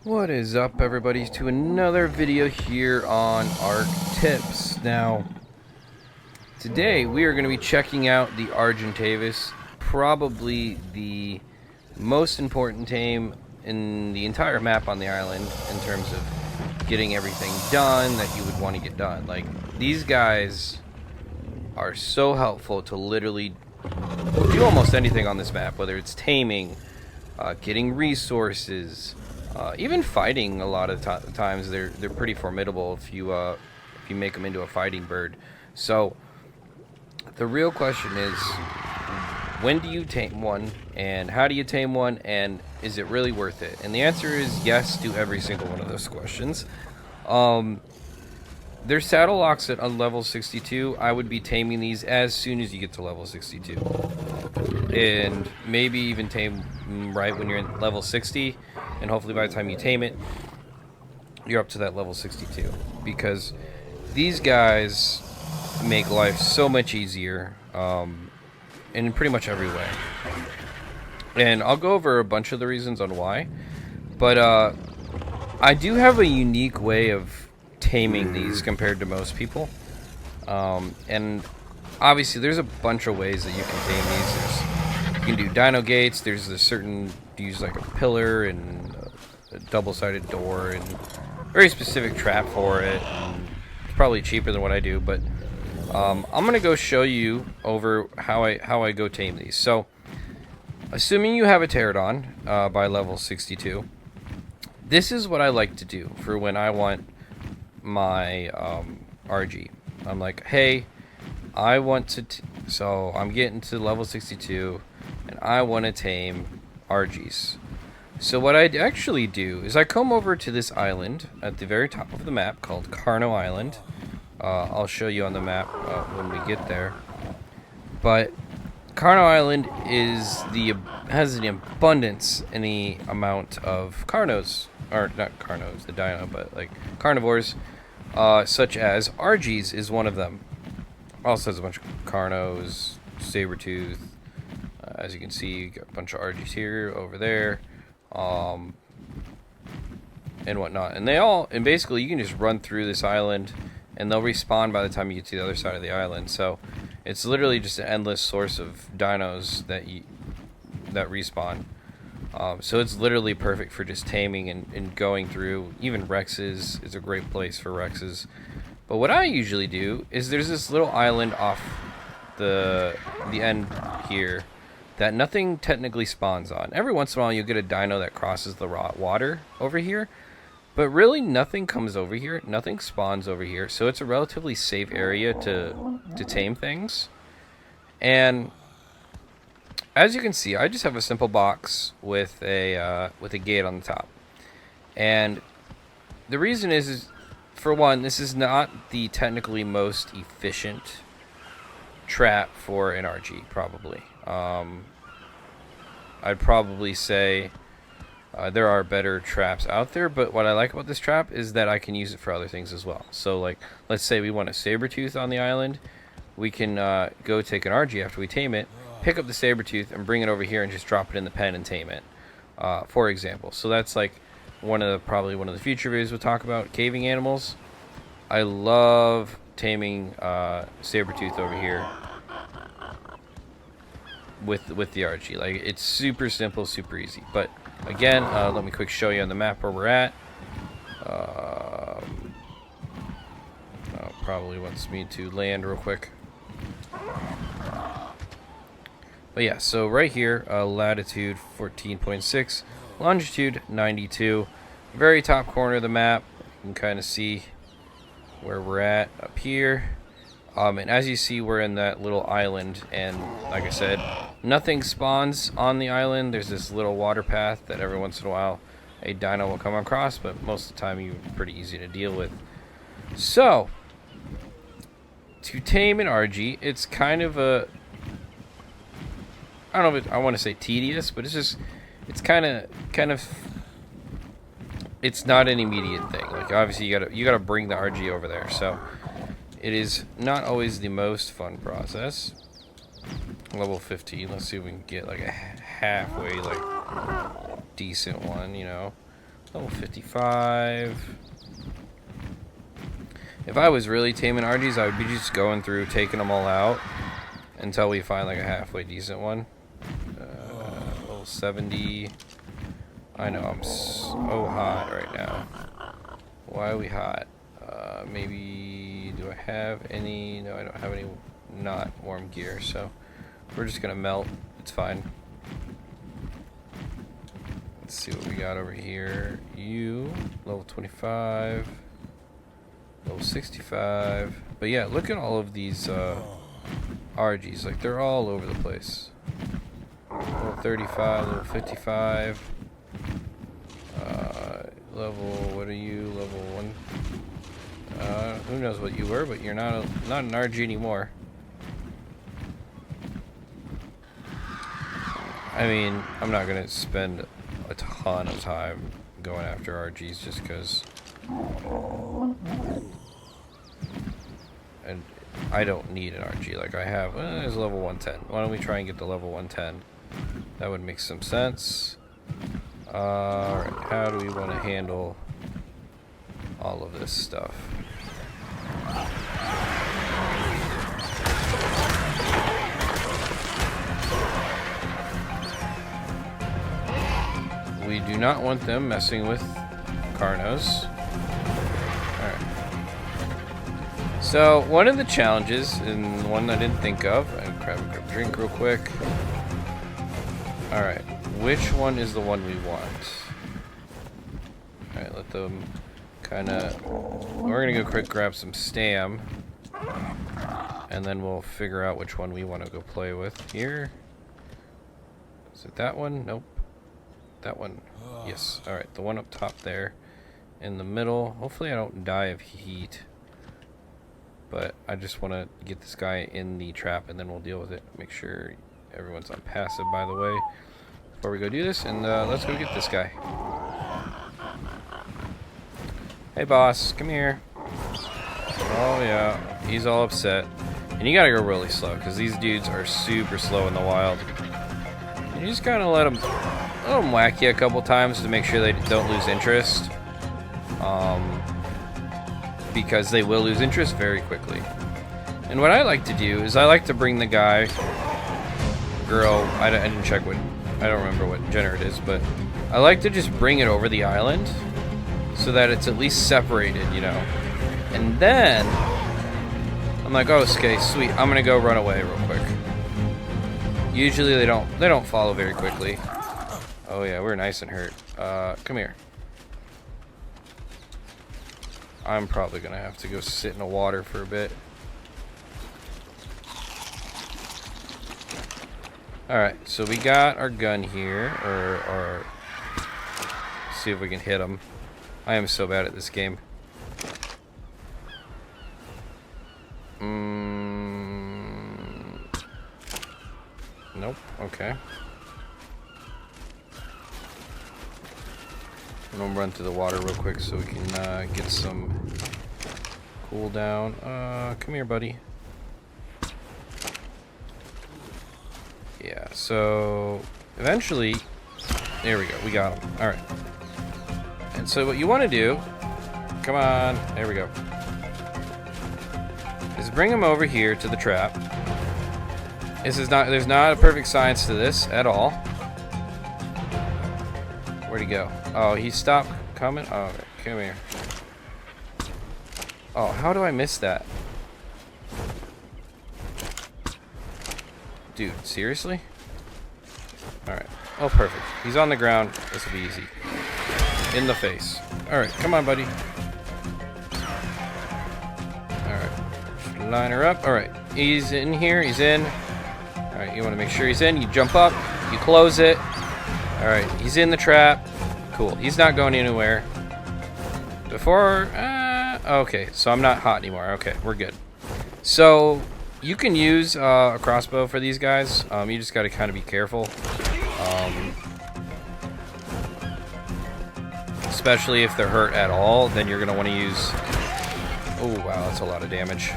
What is up, everybody, to another video here on Arc Tips. Now, today we are going to be checking out the Argentavis, probably the most important tame in the entire map on the island in terms of getting everything done that you would want to get done. Like, these guys are so helpful to literally do almost anything on this map, whether it's taming, getting resources, even fighting. A lot of times they're pretty formidable if you make them into a fighting bird. So the real question is, when do you tame one, and how do you tame one, and is it really worth it? And the answer is yes to every single one of those questions. There's saddle locks at level 62. I would be taming these as soon as you get to level 62. And maybe even tame right when you're in level 60. And hopefully by the time you tame it, you're up to that level 62. Because these guys make life so much easier in pretty much every way. And I'll go over a bunch of the reasons on why. But I do have a unique way of taming these compared to most people, and obviously there's a bunch of ways that you can tame these. You can do dino gates. There's a certain, use like a pillar and a double-sided door and very specific trap for it, and it's probably cheaper than what I do, but I'm gonna go show you over how I go tame these. So assuming you have a pterodon by level 62, this is what I like to do for when I want my RG. I'm like, hey, I want to so I'm getting to level 62 and I want to tame RGs. So what I actually do is I come over to this island at the very top of the map called Carno Island. I'll show you on the map when we get there. But Carno Island has an abundance in the amount of carnos, or not carnos, the dino, but like carnivores, such as RGs is one of them. Also has a bunch of carnos, saber-tooth. As you can see, you got a bunch of RGs here, over there, and whatnot. And basically you can just run through this island and they'll respawn by the time you get to the other side of the island. So it's literally just an endless source of dinos that respawn. So it's literally perfect for just taming and going through. Even Rexes is a great place for Rexes. But what I usually do is there's this little island off the end here that nothing technically spawns on. Every once in a while you'll get a dino that crosses the raw water over here, but really nothing comes over here. Nothing spawns over here. So it's a relatively safe area to tame things. And as you can see, I just have a simple box with a gate on the top. And the reason is for one, this is not the technically most efficient trap for an RG, probably. I'd probably say there are better traps out there, but what I like about this trap is that I can use it for other things as well. So, like, let's say we want a saber-tooth on the island. We can go take an RG after we tame it, pick up the saber-tooth, and bring it over here and just drop it in the pen and tame it, for example. So that's like probably one of the future videos we'll talk about, caving animals. I love taming saber-tooth over here with the RG. Like, it's super simple, super easy. But again, let me quick show you on the map where we're at. Probably wants me to land real quick. But yeah, so right here, latitude 14.6, longitude 92, very top corner of the map. You can kind of see where we're at up here. And as you see, we're in that little island, and like I said, nothing spawns on the island. There's this little water path that every once in a while a dino will come across, but most of the time you're pretty easy to deal with. So, to tame an RG, it's kind of a, I don't know if I want to say tedious, but it's kind of, it's not an immediate thing. Like, obviously you gotta bring the RG over there, so it is not always the most fun process. Level 15. Let's see if we can get like a halfway, like, decent one, you know. Level 55. If I was really taming RGs, I would be just going through, taking them all out until we find like a halfway decent one. Level 70. I know I'm so hot right now. Why are we hot? Maybe, do I have any? No, I don't have any not warm gear, so we're just gonna melt. It's fine. Let's see what we got over here. You, level 25, level 65. But yeah, look at all of these RGs. Like, they're all over the place. Level 35, level 55. Level, what are you? Level 1. Who knows what you were, but you're not an RG anymore. I mean, I'm not gonna spend a ton of time going after RGs just because, and I don't need an RG like I have. There's level 110. Why don't we try and get to level 110? That would make some sense. Alright, how do we want to handle all of this stuff? We do not want them messing with Carnos. Alright. So, one of the challenges, and one I didn't think of, I'll grab a drink real quick. Alright, which one is the one we want? Alright, let them kind of... We're going to go quick grab some Stam. And then we'll figure out which one we want to go play with here. Is it that one? Nope. That one. Yes. Alright, the one up top there. In the middle. Hopefully I don't die of heat. But I just want to get this guy in the trap and then we'll deal with it. Make sure everyone's on passive, by the way. Before we go do this. And let's go get this guy. Hey boss, come here. Oh yeah, he's all upset. And you gotta go really slow, because these dudes are super slow in the wild. And you just gotta let them whack you a couple times to make sure they don't lose interest. Because they will lose interest very quickly. And what I like to do is I like to bring the guy, girl, I didn't check what, I don't remember what gender it is, but I like to just bring it over the island so that it's at least separated, you know. And then I'm like, oh, okay, sweet. I'm gonna go run away real quick. Usually they don't follow very quickly. Oh yeah, we're nice and hurt. Come here. I'm probably gonna have to go sit in the water for a bit. Alright, so we got our gun here, or see if we can hit him. I am so bad at this game. Nope, okay. I'm gonna run through the water real quick so we can get some cooldown. Come here, buddy. Yeah, so eventually, there we go, we got him. Alright. And so what you want to do, come on, there we go, is bring him over here to the trap. There's not a perfect science to this at all. Where'd he go? Oh, he stopped coming? Oh, okay, come here. Oh, how do I miss that? Dude, seriously? Alright. Oh, perfect. He's on the ground. This will be easy. In the face. Alright, come on, buddy. Alright. Line her up. Alright. He's in here. He's in. Alright, you want to make sure he's in. You jump up. You close it. Alright, he's in the trap. Cool. He's not going anywhere. Before... okay, so I'm not hot anymore. Okay, we're good. So, you can use a crossbow for these guys. You just got to kind of be careful. Especially if they're hurt at all, then you're going to want to use... Oh, wow, that's a lot of damage.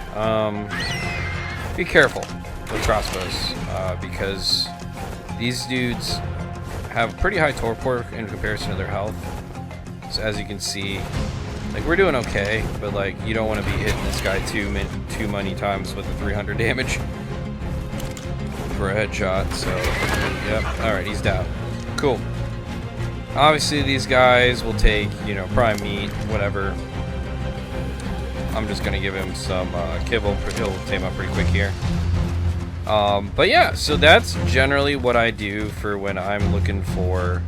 Be careful with crossbows, because these dudes have pretty high torpor in comparison to their health. So as you can see, like, we're doing okay, but like, you don't want to be hitting this guy too many times with the 300 damage for a headshot. So, yep. All right, he's down. Cool. Obviously, these guys will take, you know, prime meat, whatever. I'm just gonna give him some kibble. He'll tame up pretty quick here. But yeah, so that's generally what I do for when I'm looking for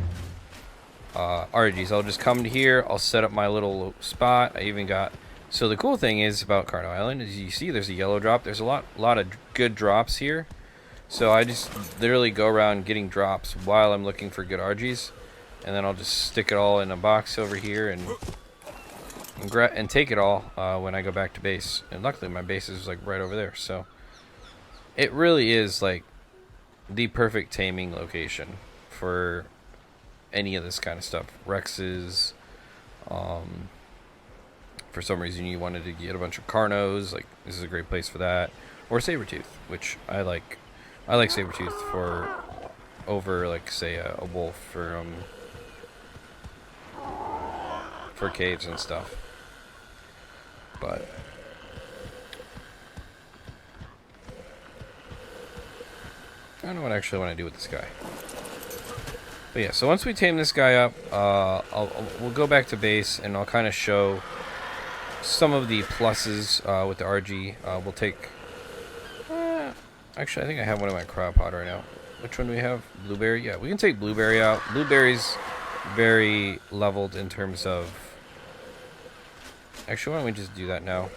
RGs. I'll just come to here, I'll set up my little spot. I even got, so the cool thing is about Carno Island is you see there's a yellow drop. There's a lot of good drops here. So I just literally go around getting drops while I'm looking for good RGs. And then I'll just stick it all in a box over here and take it all when I go back to base. And luckily my base is like right over there, so it really is like the perfect taming location for any of this kind of stuff. Rexes, for some reason you wanted to get a bunch of Carnos, like this is a great place for that. Or Sabertooth, which I like Sabertooth for over, like, say a wolf for caves and stuff. But I don't know what I actually want to do with this guy. But yeah, so once we tame this guy up, we'll go back to base and I'll kind of show some of the pluses with the RG. We'll take... actually, I think I have one in my crop pod right now. Which one do we have? Blueberry? Yeah, we can take Blueberry out. Blueberry's very leveled in terms of... Actually, why don't we just do that now?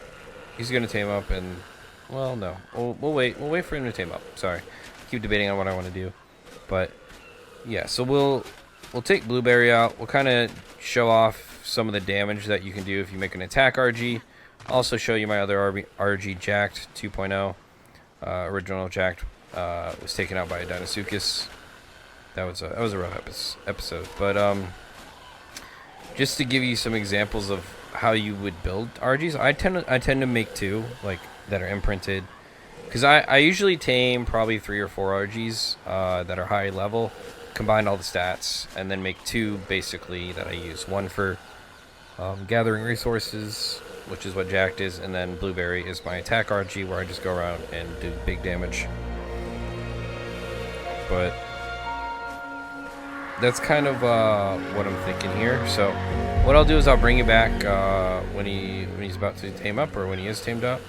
He's going to tame up and... Well, no. We'll wait. We'll wait for him to tame up. Sorry. Keep debating on what I want to do. But, yeah, so we'll take Blueberry out. We'll kind of show off some of the damage that you can do if you make an attack RG. I'll also show you my other RG Jacked 2.0. Original Jacked was taken out by a Dinosuchus. That was a rough episode. But just to give you some examples of how you would build RGs, I tend to make two, like, that are imprinted, because I usually tame probably 3 or 4 RGs that are high level, combine all the stats, and then make two basically that I use. One for gathering resources, which is what Jacked is, and then Blueberry is my attack RG, where I just go around and do big damage. But that's kind of what I'm thinking here. So what I'll do is I'll bring you back when he's about to tame up, or when he is tamed up,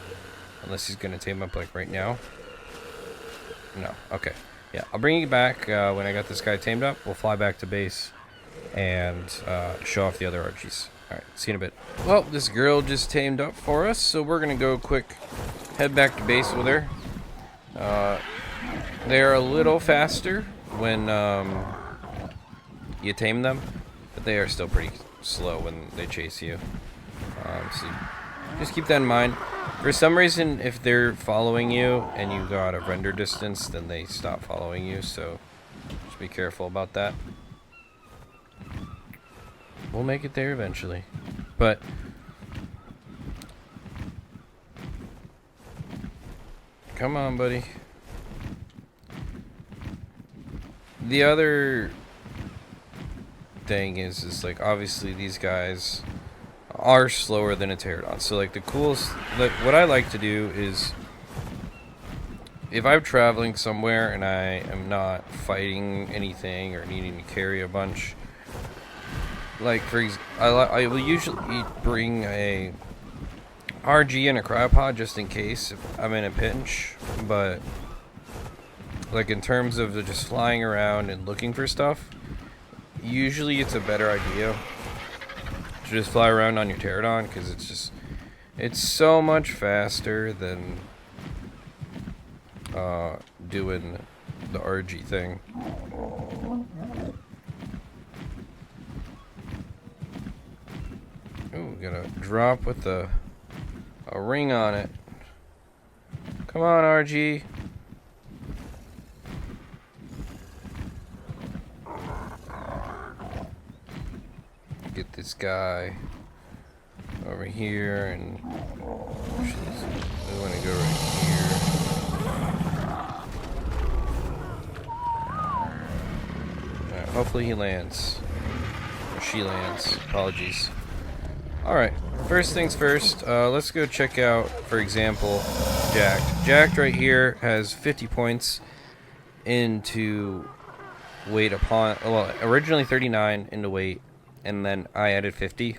unless he's gonna tame up like right now. No, okay, yeah, I'll bring you back when I got this guy tamed up. We'll fly back to base and show off the other RGs. All right, see you in a bit. Well, this girl just tamed up for us, so we're gonna go quick head back to base with her. They're a little faster when you tame them, but they are still pretty slow when they chase you. So just keep that in mind. For some reason, if they're following you and you got a render distance, then they stop following you, so just be careful about that. We'll make it there eventually. But come on, buddy. The other thing is like, obviously these guys are slower than a pterodon. So like the coolest, like what I like to do is, if I'm traveling somewhere and I am not fighting anything or needing to carry a bunch, like I will usually bring a RG and a cryopod just in case if I'm in a pinch. But like in terms of just flying around and looking for stuff, usually it's a better idea to just fly around on your pterodon, because it's so much faster than doing the RG thing. Ooh, got a drop with a ring on it. Come on, RG. Get this guy over here, and we want to go right here. Alright, hopefully he lands. she lands. Apologies. Alright, first things first, let's go check out, for example, Jacked. Jacked right here has 50 points into weight upon, well, originally 39 into weight, and then I added 50.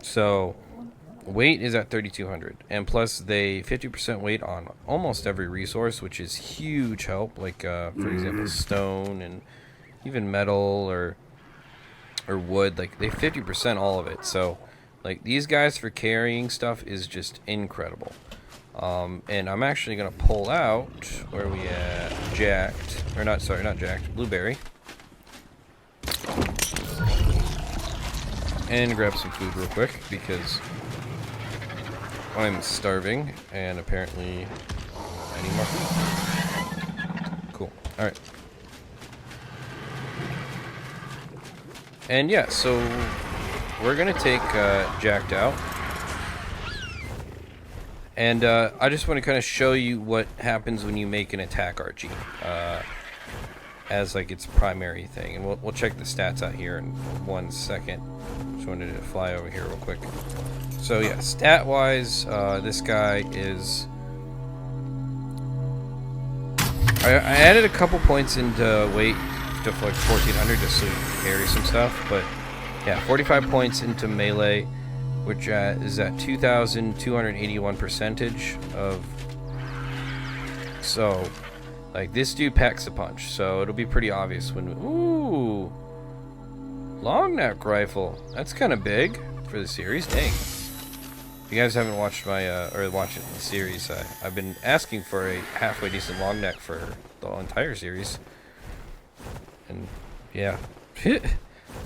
So, weight is at 3,200, and plus they 50% weight on almost every resource, which is huge help, like, for example, stone, and even metal, or wood, like, they 50% all of it, so... Like, these guys for carrying stuff is just incredible. And I'm actually going to pull out, where are we at? Jacked. Or not, sorry, not Jacked. Blueberry. And grab some food real quick, because I'm starving, and apparently I need more food. Cool. Alright. And yeah, so... we're going to take Jacked out. And I just want to kind of show you what happens when you make an attack Archie. As like its primary thing. And we'll check the stats out here in 1 second. Just wanted to fly over here real quick. So yeah, stat-wise, this guy is... I added a couple points into weight to like 1,400 just so you can carry some stuff, but... yeah, 45 points into melee, which is at 2,281 percentage of... so, like, this dude packs a punch, so it'll be pretty obvious when... ooh! Long neck rifle. That's kind of big for the series. Dang. If you guys haven't watched my, or watching the series, I've been asking for a halfway decent long neck for the entire series. And, yeah.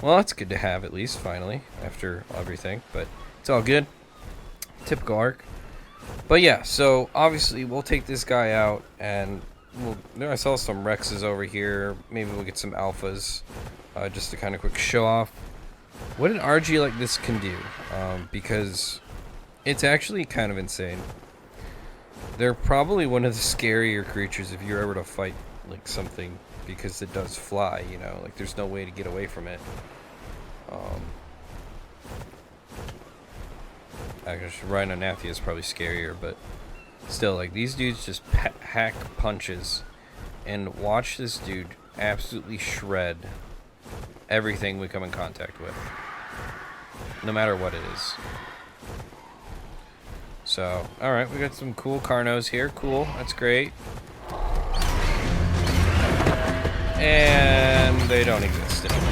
Well, that's good to have, at least, finally, after everything, but it's all good. Typical arc. But yeah, so, obviously, we'll take this guy out, and I saw some Rexes over here. Maybe we'll get some Alphas, just to kind of quick show off what an RG like this can do, because it's actually kind of insane. They're probably one of the scarier creatures if you're ever to fight, like, something... because it does fly, you know, like there's no way to get away from it. I guess Rhinonathia is probably scarier, but still, like, these dudes just hack punches, and watch this dude absolutely shred everything we come in contact with, no matter what it is. So, alright, we got some cool Carnos here. Cool, that's great. And they don't exist anymore.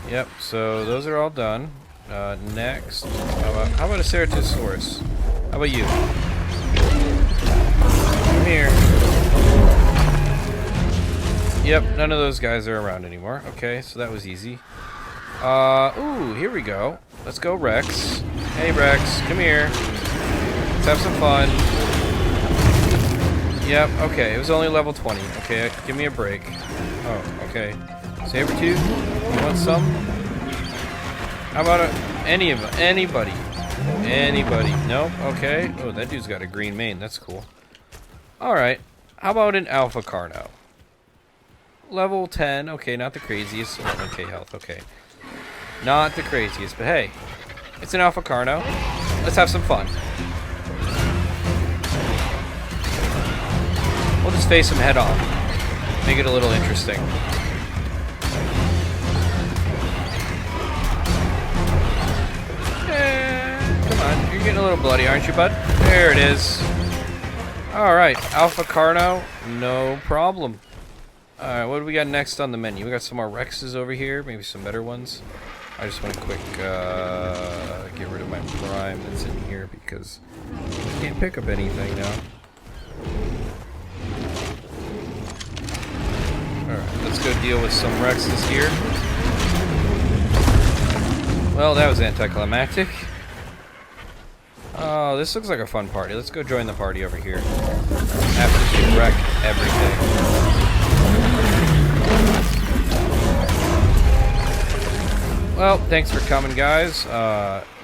Yep, so those are all done. Next, how about a Ceratosaurus? How about you? Come here. Yep, none of those guys are around anymore. Okay, so that was easy. Ooh, here we go. Let's go, Rex. Hey, Rex, come here. Let's have some fun. Yep, okay, it was only level 20. Okay, give me a break. Oh, okay. Sabertooth, you want some? How about anybody? Anybody? Nope, okay. Oh, that dude's got a green mane, that's cool. Alright, how about an Alpha Carno? Level 10, okay, not the craziest. 11k health, okay. Not the craziest, but hey, it's an Alpha Carno. Let's have some fun. We'll just face him head on. Make it a little interesting. Come on, you're getting a little bloody, aren't you, bud? There it is. Alright, Alpha Carno, no problem. Alright, what do we got next on the menu? We got some more Rexes over here, maybe some better ones. I just want to quick get rid of my Prime that's in here because I can't pick up anything now. Alright, let's go deal with some Rexes here. Well, that was anticlimactic. Oh, this looks like a fun party. Let's go join the party over here. After we wreck everything. Well, thanks for coming, guys.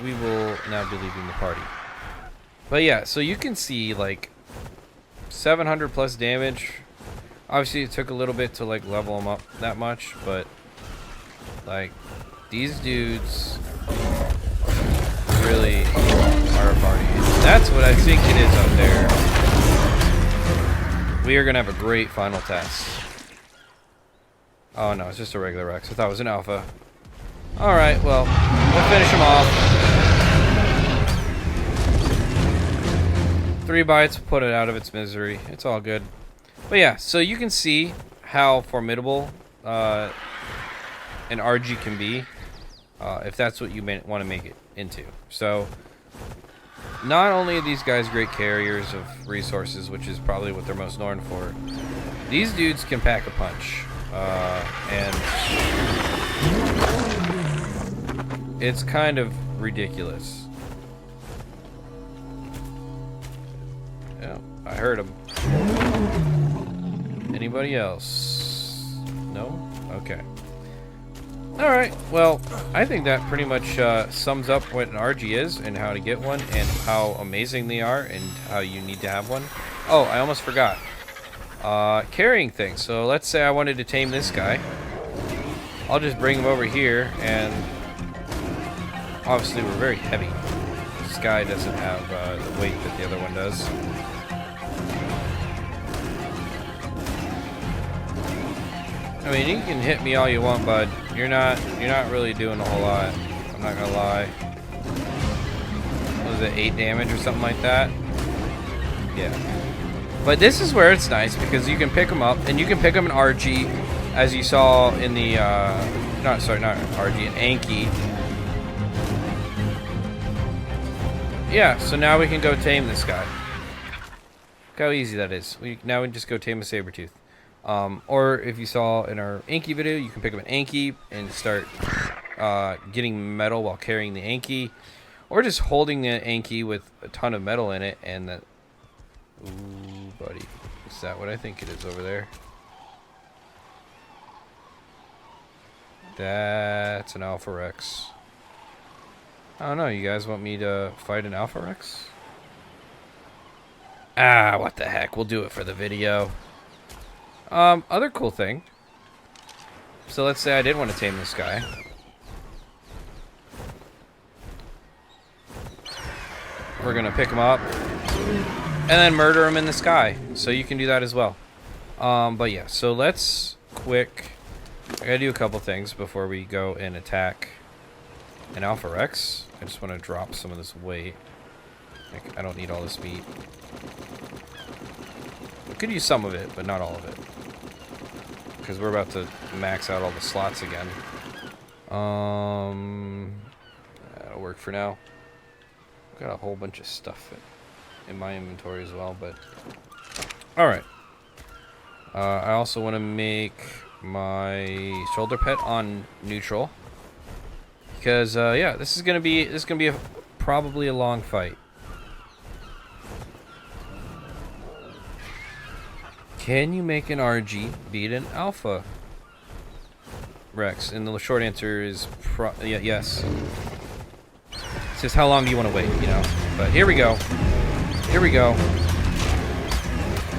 We will now be leaving the party. But yeah, so you can see, like, 700 plus damage. Obviously, it took a little bit to like level them up that much, but like these dudes really are a party. That's what I think it is up there. We are gonna have a great final test. Oh no, it's just a regular Rex. I thought it was an alpha. Alright, well, we'll finish him off. 3 bites, put it out of its misery. It's all good. But yeah, so you can see how formidable an RG can be if that's what you want to make it into. So, not only are these guys great carriers of resources, which is probably what they're most known for, these dudes can pack a punch. And it's kind of ridiculous. Yeah, I heard him. Anybody else? No? Okay. Alright, well, I think that pretty much sums up what an RG is and how to get one and how amazing they are and how you need to have one. Oh, I almost forgot. Carrying things. So let's say I wanted to tame this guy. I'll just bring him over here, and obviously we're very heavy. This guy doesn't have the weight that the other one does. I mean, you can hit me all you want, bud. You're not really doing a whole lot. I'm not gonna lie. What was it, 8 damage or something like that? Yeah. But this is where it's nice because you can pick them up, and you can pick them in RG, as you saw in the not RG, an Anki. Yeah. So now we can go tame this guy. Look how easy that is. Now we can just go tame a Sabertooth. Or if you saw in our Anki video, you can pick up an Anki and start getting metal while carrying the Anki, or just holding the Anki with a ton of metal in it. And that, ooh, buddy, is that what I think it is over there? That's an Alpha Rex. I don't know. You guys want me to fight an Alpha Rex? Ah, what the heck? We'll do it for the video. Other cool thing. So let's say I did want to tame this guy. We're gonna pick him up and then murder him in the sky. So you can do that as well. But yeah, so let's I gotta do a couple things before we go and attack an Alpha Rex. I just want to drop some of this weight. Like, I don't need all this meat. I could use some of it, but not all of it. Because we're about to max out all the slots again. That'll work for now. I've got a whole bunch of stuff in my inventory as well, but... Alright. I also want to make my shoulder pet on neutral. Because, yeah, this is gonna be probably a long fight. Can you make an RG beat an Alpha Rex? And the short answer is yes. It's just how long do you want to wait, you know? But here we go. Here we go.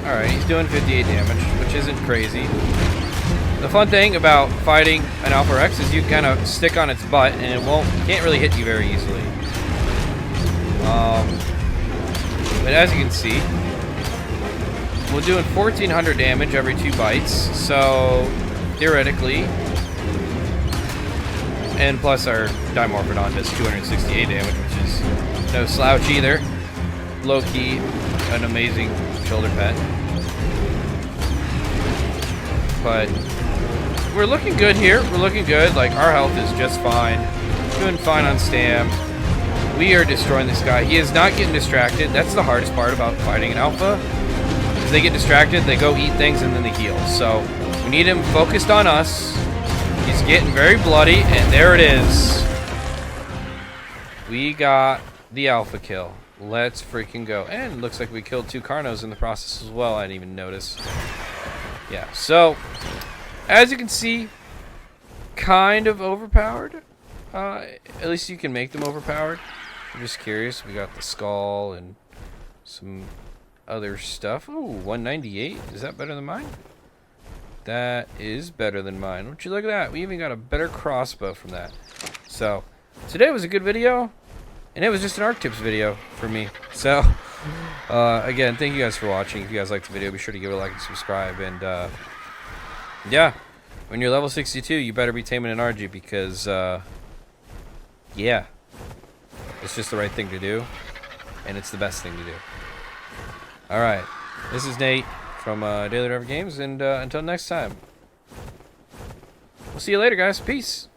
Alright, he's doing 58 damage, which isn't crazy. The fun thing about fighting an Alpha Rex is you kind of stick on its butt and it can't really hit you very easily. But as you can see, we're doing 1,400 damage every 2 bites, so theoretically, and plus our Dimorphodon does 268 damage, which is no slouch either. Low-key, an amazing shoulder pet. But we're looking good here. We're looking good. Like, our health is just fine. Doing fine on stam. We are destroying this guy. He is not getting distracted. That's the hardest part about fighting an alpha. If they get distracted, they go eat things and then they heal. So we need him focused on us. He's getting very bloody, and there it is. We got the alpha kill. Let's freaking go. And it looks like we killed 2 Carnos in the process as well. I didn't even notice. Yeah, so as you can see, kind of overpowered. At least you can make them overpowered. I'm just curious. We got the skull and some other stuff. Ooh, 198. Is that better than mine? That is better than mine. Would you look at that? We even got a better crossbow from that. So, today was a good video. And it was just an Arc Tips video for me. So, again, thank you guys for watching. If you guys liked the video, be sure to give it a like and subscribe. And, yeah, when you're level 62, you better be taming an RG because, yeah, it's just the right thing to do. And it's the best thing to do. Alright, this is Nate from Daily Driver Games. And until next time, we'll see you later, guys. Peace.